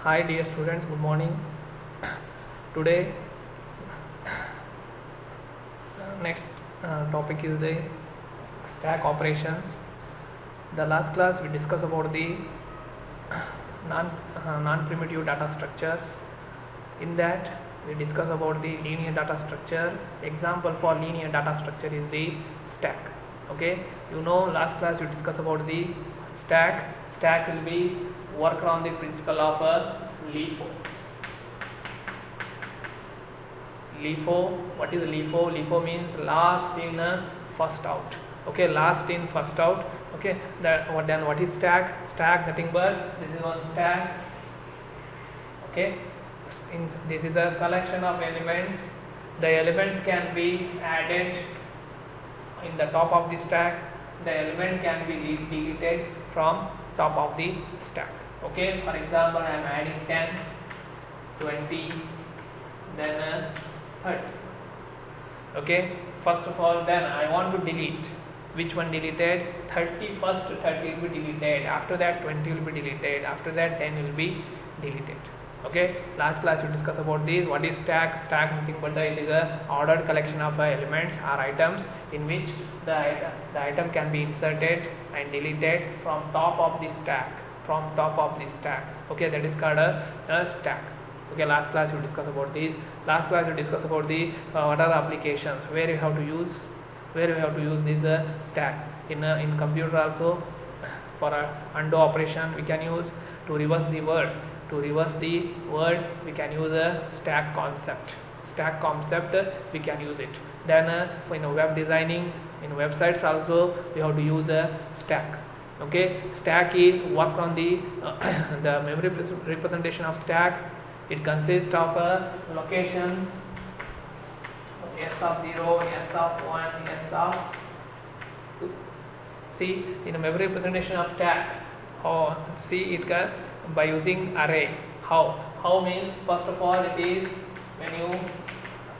Hi dear students, good morning. Today next topic is the stack operations. The last class we discussed about the non-primitive data structures. In that we discuss about the linear data structure. Example for linear data structure is the stack. Okay, you know last class we discussed about the stack. Stack will be work on the principle of a LIFO. LIFO, what is LIFO? LIFO means last in first out. Okay, last in first out. Okay, then what is stack? Stack nothing but this is one stack. Okay, this is a collection of elements. The elements can be added in the top of the stack. The element can be deleted from top of the stack. Okay, for example, I am adding 10, 20, then 30. Okay, first of all, then I want to delete. Which one deleted? 30 first, 30 will be deleted. After that, 20 will be deleted. After that, 10 will be deleted. Okay, last class we discussed about this. What is stack? Stack nothing but it is a ordered collection of elements or items in which the item can be inserted and deleted from top of the stack. Okay, that is called a stack. Okay, last class we discussed about this. Last class we discussed about the what are the applications where you have to use this stack in computer also. For a undo operation we can use. To reverse the word we can use a stack concept. We can use it. Then in web designing, in websites also we have to use a stack. Okay, stack is work on the the memory representation of stack. It consists of locations S of 0, S of 1, S of 2. See, in a memory representation of stack, see it by using array. How means, first of all, it is when you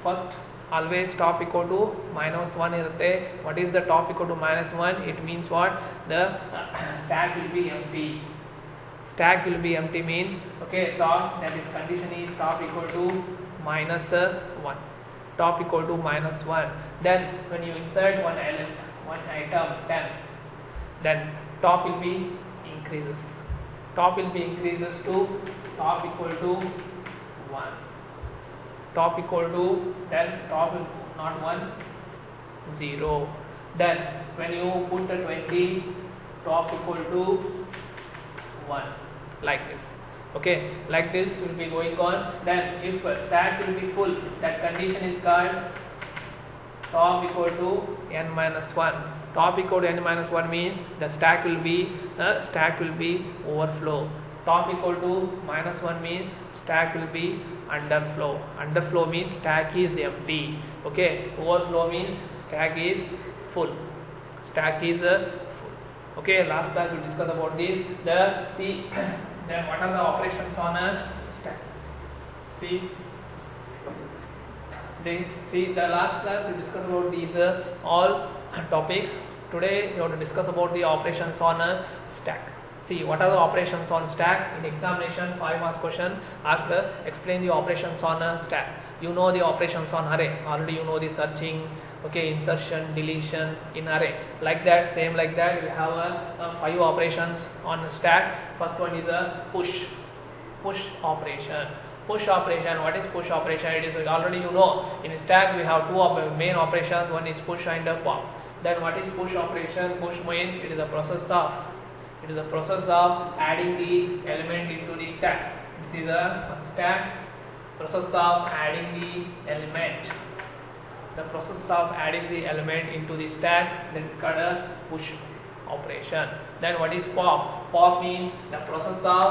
first always top equal to -1 irutte. What is the top equal to -1? It means what? The stack will be empty. Stack will be empty means, okay, top, that is condition is top equal to -1. Top equal to -1. Then when you insert one item 10, then top will be increases. Top will be increases to top equal to 1. Top equal to, then top will not 1, 0. Then when you put the 20, top equal to 1, like this. Okay, like this will be going on. Then if stack will be full, that condition is called top equal to n-1. Top equal to n-1 means the stack will be overflow. Top equal to -1 means stack will be underflow. Underflow means stack is empty. Okay, overflow means stack is full. Full. Okay, last class we discussed about this. Then what are the operations on a stack? The last class we discussed about these all topics. Today we have to discuss about the operations on a stack. See, what are the operations on stack? In examination 5 marks question asked explain the operations on a stack. You know the operations on array. Already you know the searching, okay, insertion, deletion in array. Like that, same like that, we have 5 operations on a stack. First one is a push operation. Push operation. What is push operation? It is already you know. In stack we have two main operations. One is push and pop. Then what is push operation? Push means it is a process of adding the element into the stack. This is a stack. Process of adding the element. The process of adding the element into the stack, that is called a push operation. Then what is pop? Pop means the process of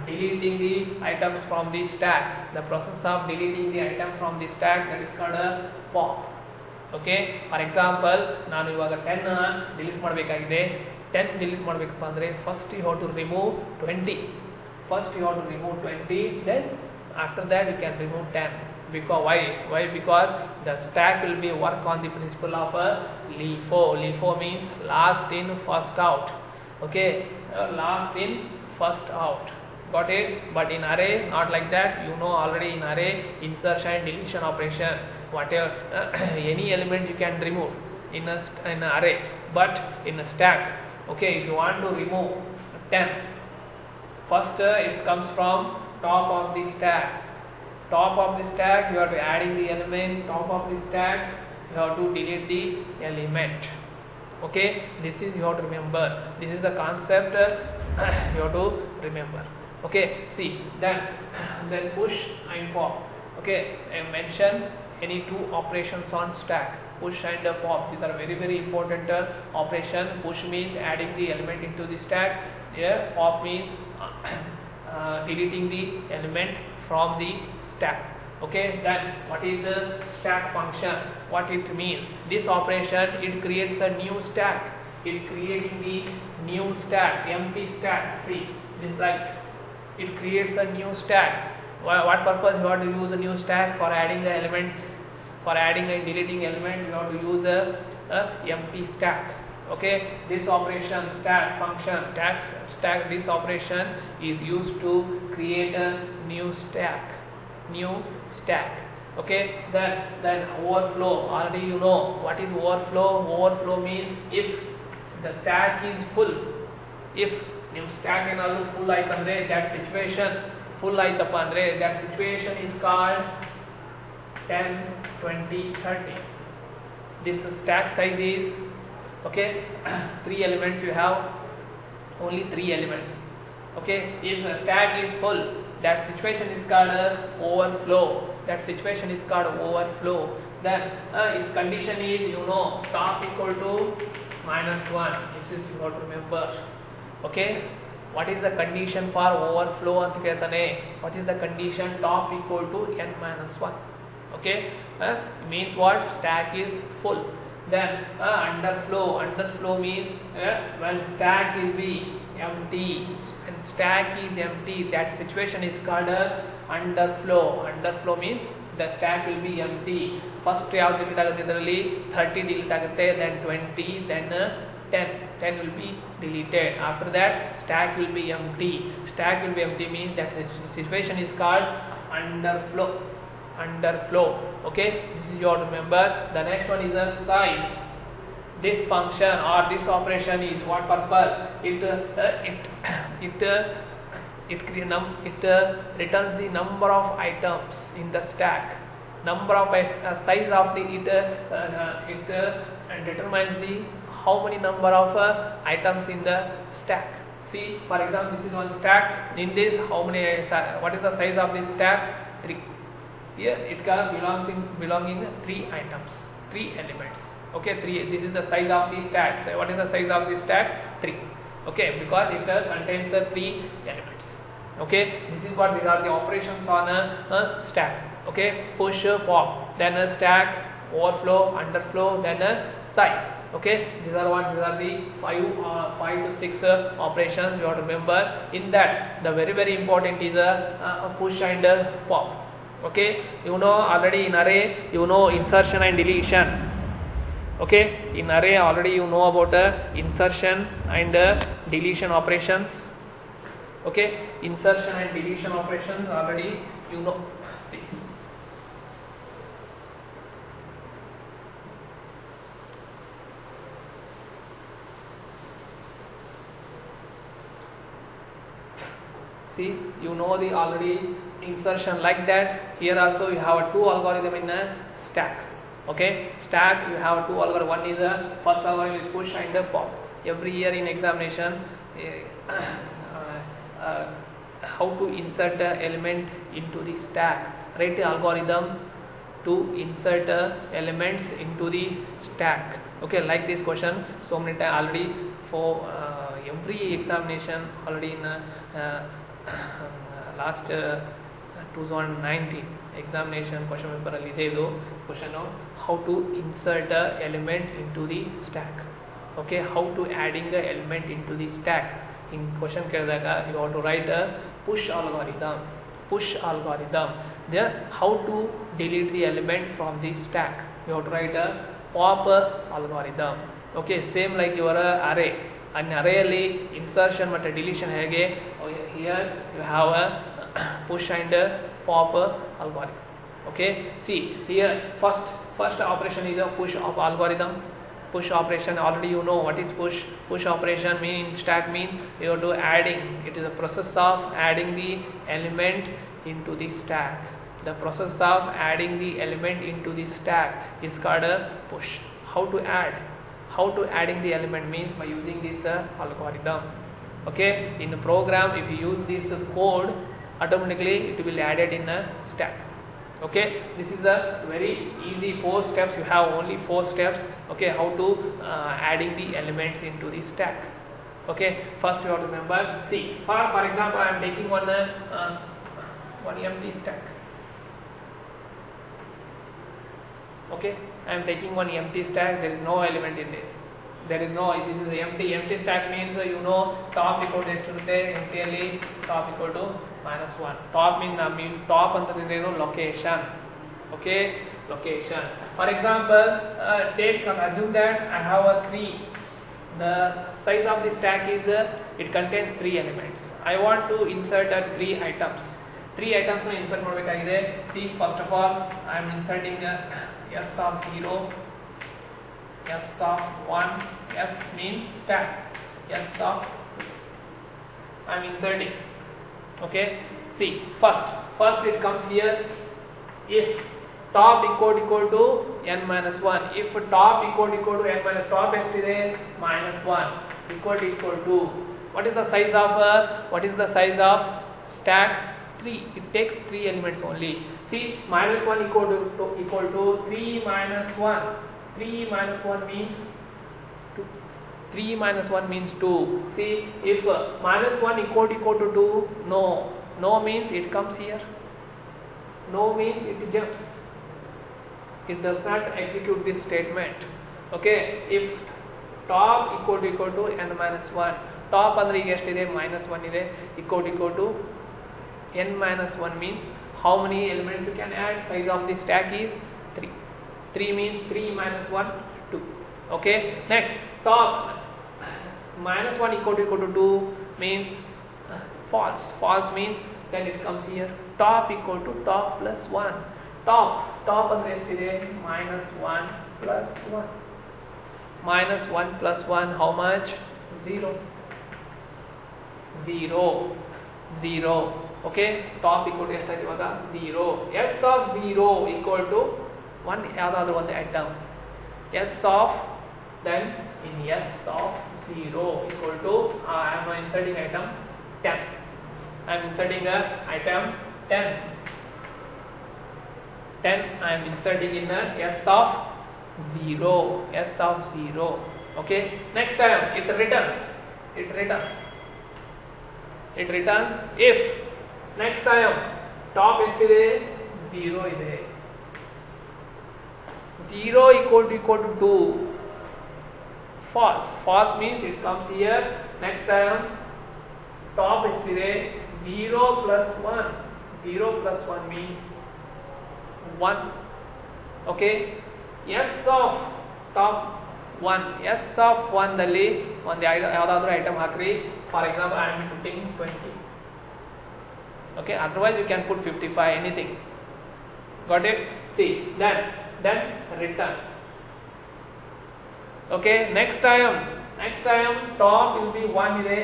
deleting the items from the stack. The process of deleting the item from the stack, that is called a pop. Okay, for example, ನಾನು ಇವಾಗ 10 delete ಮಾಡಬೇಕಾಗಿದೆ. 10 delete ಮಾಡಬೇಕಪ್ಪ ಅಂದ್ರೆ first you have to remove 20. Then after that you can remove 10. Because why? Because the stack will be work on the principle of a LIFO. LIFO means last in first out. Okay, last in first out. got it? But in array not like that. You know already in array insertion and deletion operation, whatever any element you can remove in an array, but in a stack, okay, if you want to remove 10, first it comes from top of the stack. Top of the stack you are adding the element, top of the stack you have to delete the element. Okay, this is you have to remember. This is the concept you have to remember. Okay, see then push and pop. Okay, I mentioned any two operations on stack, push and pop. These are very important operation. Push means adding the element into the stack. Yeah, pop means deleting the element from the stack. Okay, then what is the stack function? What it means? This operation, it creates a new stack. It creating the new stack, empty stack, free. This like this. It creates a new stack. What purpose you have to use a new stack? For adding the elements, for adding and deleting element, you have to use a empty stack. Okay, this operation stack function stack this operation is used to create a new stack. Okay, then overflow. Already you know what is overflow. Overflow means if the stack is full, if ನಿಮ್ಮ stack ಏನಾದರೂ full ಆಯ್ತು ಅಂದ್ರೆ that situation full ಆಯ್ತಪ್ಪ ಅಂದ್ರೆ that situation is called 10, 20, 30. This stack size is, okay, 3 elements you have, only 3 elements. Okay, if the stack is full, that situation is called overflow. That situation is called overflow. Then its condition is, you know, top equal to -1. This is you have to remember. Okay, what is the condition for overflow anta keltane? What is the condition? Top equal to n-1. Okay, means what? Stack is full. Then underflow means when stack will be empty, and stack is empty, that situation is called underflow. Underflow means the stack will be empty. First ಯಾವ delete ಆಗುತ್ತೆ ಇದರಲ್ಲಿ 30 delete ಆಗುತ್ತೆ, then 20, then 10 will be deleted. After that stack will be empty. Stack will be empty means that the situation is called underflow. Okay, this is you have to remember. The next one is the size. This function or this operation is what purpose? It returns the number of items in the stack. Number of size of the it determines the how many number of items in the stack. See, for example, this is one stack. In this, how many? What is the size of this stack? 3. Here it belonging 3 items, 3 elements. Okay, 3. This is the size of the stack. So what is the size of the stack? 3. Okay, because it contains 3 elements. Okay, this is what these are the operations on a stack. Okay, push, pop, then a stack, overflow, underflow, then a size. Okay, these are the 5 to 6 operations you have to remember. In that, the very important is a push and pop. Okay, you know already in array you know insertion and deletion. Okay, in array already you know about insertion and deletion operations. Okay, insertion and deletion operations already you know. See, you know the already insertion like that. Here also you have a 2 algorithm in a stack. Okay, stack you have 2 algorithm. One is a first algorithm is push and pop. Every year in examination how to insert element into the stack. Write the algorithm to insert elements into the stack. Okay, like this question so many times already for every examination already in last 2019 examination question paper alli ಇದೆ ಇದು question of how to insert a element into the stack. Okay, how to adding a element into the stack. In question ಕೇಳಿದಾಗ you have to write a push algorithm. Then how to delete the element from the stack. You have to write a pop algorithm. Okay, same like your array. an array insertion ಮತ್ತು deletion ಹೇಗೆ here you have a push and pop algorithm. Okay, see here first operation is a push of algorithm. Push operation, already you know what is push operation mean. Stack means you have to adding, it is a process of adding the element into the stack. The process of adding the element into the stack is called a push. How to adding the element means by using this algorithm. Okay, in the program if you use this code, automatically it will be added in a stack. Okay, this is a very easy 4 steps. You have only 4 steps. Okay, how to adding the elements into the stack. Okay, first you have to remember, see for example I am taking one empty stack. Okay, I am taking one empty stack. There is no element in this. This is empty stack means you know top equal to ಎಷ್ಟಿರುತ್ತೆ empty top equal to -1. Top mean top ಅಂತಂದ್ರೆ ಏನು location. Okay, location. For example, assume that I have a 3. The size of the stack is it contains 3 elements. I want to insert 3 items. 3 items na insert ಮಾಡಬೇಕಾಗಿದೆ. See, first of all I am inserting s of 0, s of 1, s means stack, s of I am inserting. Okay, see first it comes here, if top equal to n minus 1, if top equal to n minus top ಎಷ್ಟಿದೆ -1 equal to what is the size of stack? 3. It takes 3 elements only. See, -1 equal to 3 minus 1. 3 minus 1 means 2. 3 minus 1 means 2. See, if -1 equal to 2, no means it comes here. No means it jumps. It does not execute this statement. Okay, if top equal to n minus 1, top ಅಂದ್ರೆ ಈಗ ಎಷ್ಟಿದೆ -1 ಇದೆ, equal to n minus 1 means how many elements you can add? Size of the stack is 3. 3 means 3 minus 1, 2. Okay, next top -1 equal to 2 means false means then it comes here, top equal to top plus 1. top ಅಂದ್ರೆ ಎಷ್ಟಿದೆ -1 plus 1. -1 plus 1 how much? 0. Okay, top equal to ಎಷ್ಟಾಯ್ತು ಇವಾಗ 0. s of 0 equal to 1 ಯಾವ್ದಾದ್ರು ಒಂದು item. s of then in s of 0 equal to I am inserting item 10. I am inserting the item 10. I am inserting in the s of 0. Okay, next time it returns if next time top ಎಷ್ಟಿದೆ 0 ಇದೆ. 0 equal to 2, false means it comes here. Next time top ಎಷ್ಟಿದೆ 0 plus 1 means 1. Okay, s of top 1, s of 1 ದಲ್ಲಿ ಒಂದು ಯಾವುದಾದ್ರೂ item ಹಾಕ್ರಿ. For example I am putting 20. Okay, otherwise you can put 55, anything. Got it? See, then return. Okay, next time top will be 1 ಇದೆ.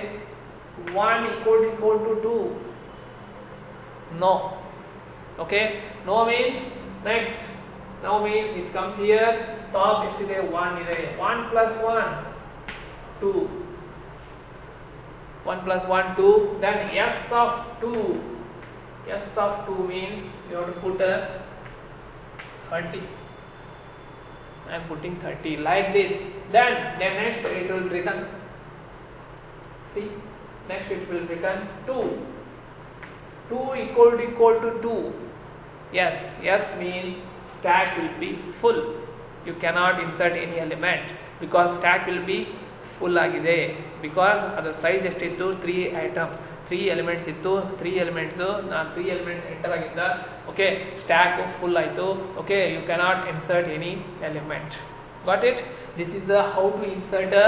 1 equal to 2. No. Okay, no means next. Now means it comes here, top ಎಷ್ಟಿದೆ 1 ಇದೆ. 1 plus 1 2. 1 plus 1 2. Then s of 2 means you have to put 30. I am putting 30 like this. Then next it will return. See, next it will return 2. 2 equal to 2. Yes means stack will be full. You cannot insert any element because stack will be full ಆಗಿದೆ. because ಅದರ size ಎಷ್ಟಿತ್ತು 3 items, 3 elements ಇತ್ತು. 3 elements enter ಆಗಿದ್ದ. Okay, stack full ಆಯಿತು. Okay, you cannot insert any element. Got it? This is the how to insert a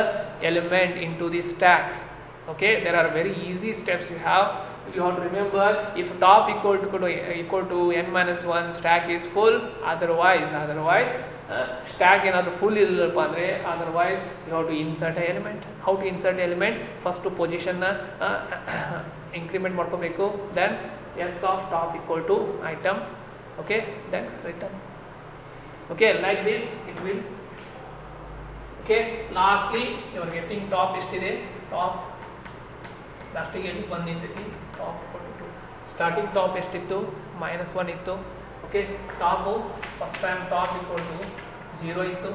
element into the stack. Okay, there are very easy steps you have. You have to remember, if top equal to n minus 1, stack is full. Otherwise stack ಏನಾದರೂ full ಇಲ್ಲಪ್ಪ ಅಂದ್ರೆ otherwise you have to insert a element. How to insert a element? First to position increment ಮಾಡ್ಕೋಬೇಕು. Then s of top equal to item. Okay, then return. Okay, like this it will. Okay, lastly you are getting top ಎಷ್ಟಿದೆ? Top ಲಾಸ್ಟಿಗೆ ಎಲ್ಲಿ ಬಂದಿದ್ದೀವಿ? Top starting top ಎಷ್ಟಿತ್ತು? -1 ಇತ್ತು. Okay, top first time top equal to 0 ಇತ್ತು,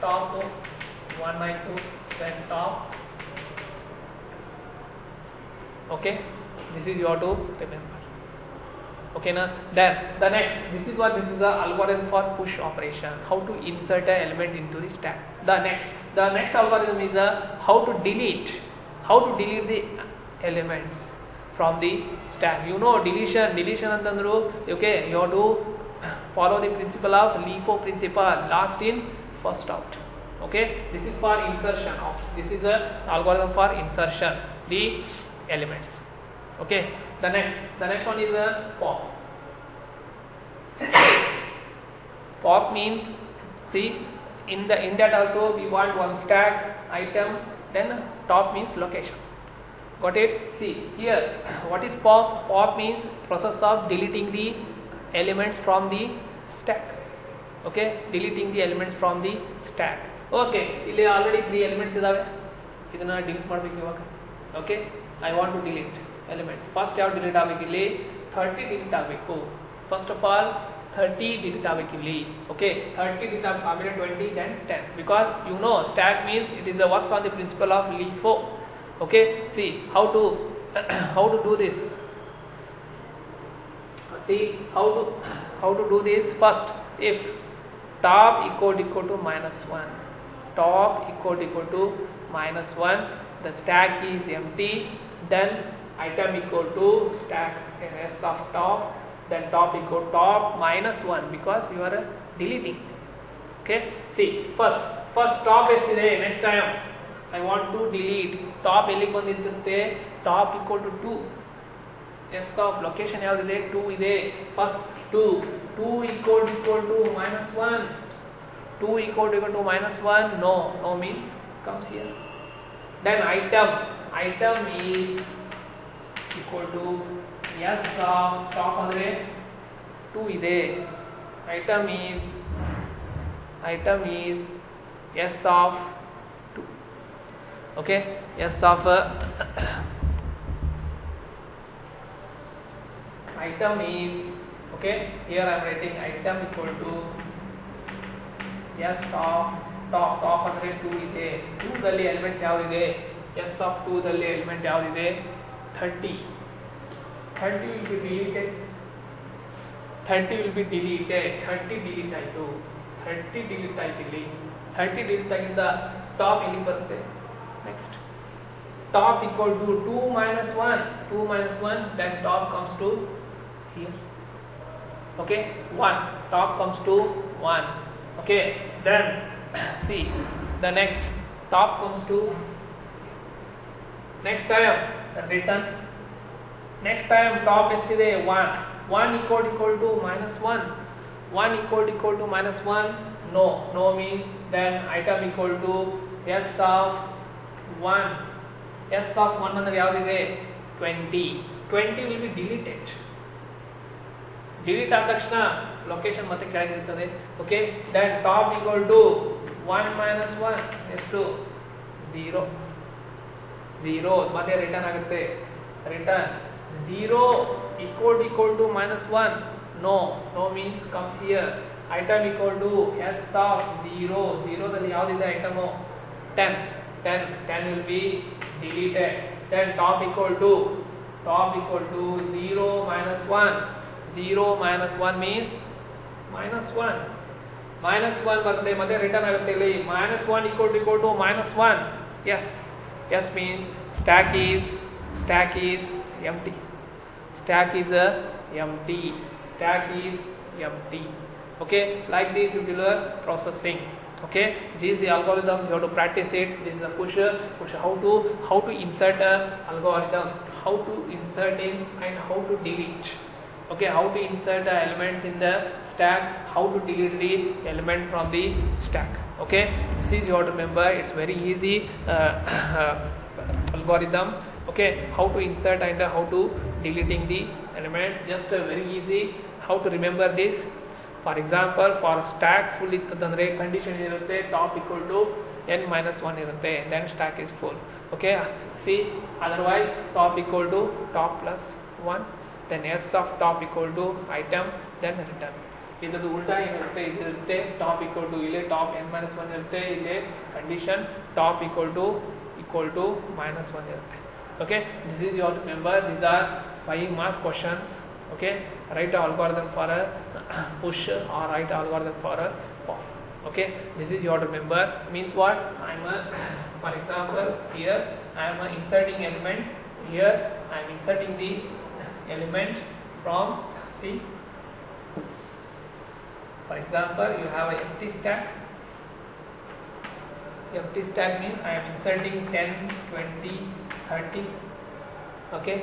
top 1 ಆಯಿತು, then top. Okay, this is you have to remember. ಓಕೆನಾ? Then the next, this is the algorithm for push operation, how to insert an element into the stack. The next algorithm is how to delete the elements from the stack. You know deletion ಅಂತಂದ್ರು, okay, you have to follow the principle of LIFO principle, last in first out. Okay, this is for insertion of, this is a algorithm for insertion the elements. Okay, the next one is a pop. Pop means, see, in that also we want one stack item, then top means location. Got it? See here, what is pop? Pop means process of deleting the elements from the stack. Okay, deleting the elements from the stack. Okay, ಇಲ್ಲಿ already 3 elements ಇದಾವೆ, ಇದನ್ನ delete ಮಾಡಬೇಕು ಇವಾಗ. Okay, I want to delete element. First ಯಾವ delete ಆಗಬೇಕು? ಇಲ್ಲಿ 30 delete ಆಗಬೇಕು. First of all 30 delete ಆಗಬೇಕು ಇಲ್ಲಿ. Okay, 30 delete ಆಮೇಲೆ 20, then 10, because you know stack means it is a works on the principle of LIFO. Okay, see how to do this. See how to do this. First, if top equal to -1, top equal to -1, the stack is empty, then item equal to stack s of top, then top equal to top -1, because you are deleting. Okay, see first top ಎಷ್ಟಿದೆ? Next time I want to delete top ಎಲ್ಲಿಗೆ ಬಂದಿರುತ್ತೆ? top equal to 2, s of location ಯಾವ್ದಿದೆ? 2 ಇದೆ. first 2 equal to -1, 2 equal to -1, no means comes here. Then item is equal to s of top ಅಂದ್ರೆ 2 ಇದೆ. item is s of 2. Okay, s of item is, okay, here I am writing item equal to s of top ಅಂದ್ರೆ 2 ಇದೆ. 2 ದಲ್ಲಿ element ಯಾವ್ದಿದೆ? s of 2 ದಲ್ಲಿ element ಯಾವ್ದಿದೆ? 30 will be deleted. 30 delete ಆಯ್ತು. 30 delete ಆಯ್ತು ಇಲ್ಲಿ. 30 delete ಆಗಿಂದ ಟಾಪ್ ಇಲ್ಲಿ ಬರುತ್ತೆ. Next top equal to 2 minus 1, then top comes to here. Okay, 1, top comes to 1. Okay, then see the next, top comes to next time return. Next time top ಎಷ್ಟಿದೆ? 1 equal to -1, 1 equal to -1, no means then item equal to s of 1. s of 1 ಅಂದ್ರೆ ಯಾವ್ದಿದೆ? 20 will be deleted. delete ಆದ ತಕ್ಷಣ location ಮತ್ತೆ ಕೆಳಗಿರ್ತದೆ. Okay, then top equal to 1 minus 1 ಎಷ್ಟು? 0 ಮತ್ತೆ return ಆಗುತ್ತೆ. Return 0 equal to -1, no means comes here. item equal to s of 0 ದಲ್ಲಿ ಯಾವ್ದಿದೆ item? 10 will be deleted. Then top equal to 0 minus 1. 0 minus 1 means -1 ಬರುತ್ತೆ, ಮತ್ತೆ return ಆಗುತ್ತೆ ಇಲ್ಲಿ. -1 equal to -1. yes means stack is empty. Stack is empty. Okay, like this you will processing. Okay, these algorithms you have to practice it. This is a push how to insert a algorithm, how to insert in and how to delete. Okay, how to insert the elements in the stack, how to delete the element from the stack. Okay, this is you have to remember. It's very easy algorithm. Okay, how to insert and how to deleting the element, just very easy. How to remember this? For example, for stack full ittadandre condition irutte top equal to n minus 1 irutte, then stack is full. Okay, see, otherwise top equal to top plus 1, then s of top equal to item, then return. ಇದದು ಉಲ್ಟಾ ಏನಿರುತ್ತೆ, ಇದಿರುತ್ತೆ top equal to ಇಲ್ಲಿ top n minus 1 ಇರುತ್ತೆ, ಇಲ್ಲಿ condition top equal to minus 1 ಇರುತ್ತೆ. Okay, this is you have to remember. These are 5 marks questions. Okay, write a algorithm for a push or write a algorithm for a pop. Okay, this is you have to remember. Means what? For example, here I am inserting element. Here I am inserting the element from C. For example, you have an empty stack. Empty stack means I am inserting 10, 20, 30. Okay,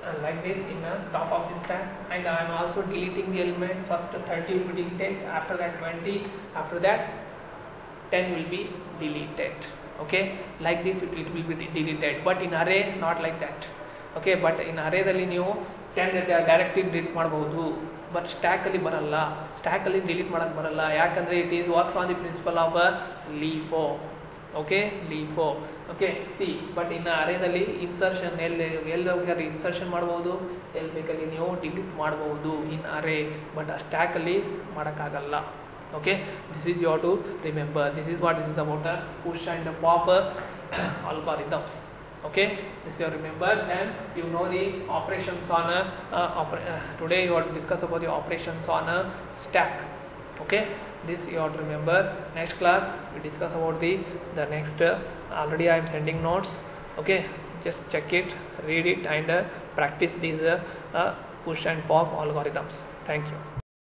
and like this in the top of the stack, and I am also deleting the element. First 30 will be deleted, after that 20, after that 10 will be deleted. Okay, like this it will be deleted, but in array not like that. Okay, but in array dalli ನೀವು 10 directly delete ಮಾಡಬಹುದು, but stack ಅಲ್ಲಿ ಬರಲ್ಲ. Stack ಅಲ್ಲಿ delete ಮಾಡಕ್ ಬರಲ್ಲ, ಯಾಕಂದ್ರೆ it is works on the principle of LIFO. Okay, LIFO. Okay, see, but ಇನ್ನು ಅರೇದಲ್ಲಿ ಇನ್ಸರ್ಷನ್ ಎಲ್ಲಿ ಬೇಕಾದ್ರೆ ಇನ್ಸರ್ಷನ್ ಮಾಡಬಹುದು, ಎಲ್ಲಿ ಬೇಕಾದ್ರೆ ನೀವು ಡಿಲೀಟ್ ಮಾಡಬಹುದು ಇನ್ ಅರೇ, ಬಟ್ ಆ ಸ್ಟ್ಯಾಕ್ ಅಲ್ಲಿ ಮಾಡೋಕ್ಕಾಗಲ್ಲ. Okay, this is you have to remember. This is what this is about, a push and a pop algorithms. Okay, this you have to remember. And you know the operations on today you have to discuss about the operations on a stack. Okay, this you have to remember. Next class we discuss about the next already I am sending notes. Okay, just check it, read it, and practice these push and pop algorithms. Thank you.